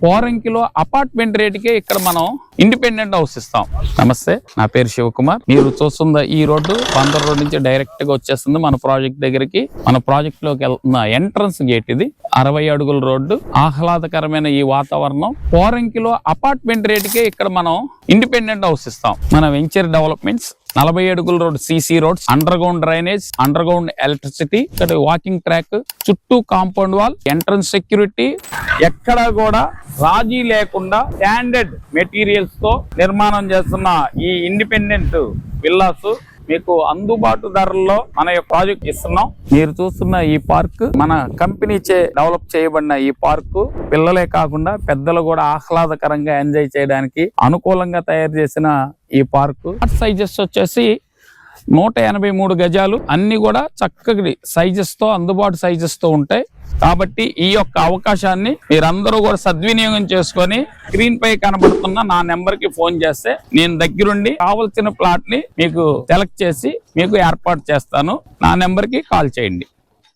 పోరంకిలో apartment రేటుకే ఇక్కడ మనం ఇండిపెండెంట్ హౌస్ ఇస్తాం. నమస్తే, నా పేరు శివకుమార్. మీరు చూస్తున్న ఈ రోడ్డు బందర్ రోడ్ నుంచి డైరెక్ట్ గా వచ్చేస్తుంది మన ప్రాజెక్ట్ దగ్గరికి. మన ప్రాజెక్ట్ లోకి వెళ్తున్న ఎంట్రన్స్ గేట్ ఇది. 60 అడుగుల రోడ్డు, ఆహ్లాదకరమైన ఈ వాతావరణం. పోరంకిలో అపార్ట్మెంట్ రేటుకే ఇక్కడ మనం ఇండిపెండెంట్ హౌస్ ఇస్తాం. మన వెంచర్ డెవలప్మెంట్స్ 40 అడుగుల road, CC roads, under ground drainage, under ground electricity, ఇక్కడ వాకింగ్ ట్రాక్, చుట్టూ కాంపౌండ్ వాల్, ఎంట్రన్స్ సెక్యూరిటీ, ఎక్కడా కూడా రాజీ లేకుండా స్టాండర్డ్ మెటీరియల్స్ తో నిర్మాణం చేస్తున్న ఈ ఇండిపెండెంట్ విల్లాస్ మీకు అందుబాటు ధరల్లో మన ప్రాజెక్ట్ ఇస్తున్నాం. మీరు చూస్తున్న ఈ పార్క్ మన కంపెనీ చే డెవలప్ చేయబడిన ఈ పార్క్ పిల్లలే కాకుండా పెద్దలు కూడా ఆహ్లాదకరంగా ఎంజాయ్ చేయడానికి అనుకూలంగా తయారు చేసిన ఈ పార్క్. సైజెస్ వచ్చేసి 183 గజాలు, అన్ని కూడా చక్కటి సైజెస్ తో, అందుబాటు సైజెస్ తో ఉంటాయి. కాబట్టి ఈ యొక్క అవకాశాన్ని మీరందరూ కూడా సద్వినియోగం చేసుకొని స్క్రీన్ పై కనబడుతున్న నా నెంబర్ కి ఫోన్ చేస్తే నేను దగ్గరుండి కావలసిన ప్లాట్ ని మీకు సెలెక్ట్ చేసి మీకు ఏర్పాటు చేస్తాను. నా నెంబర్ కి కాల్ చేయండి.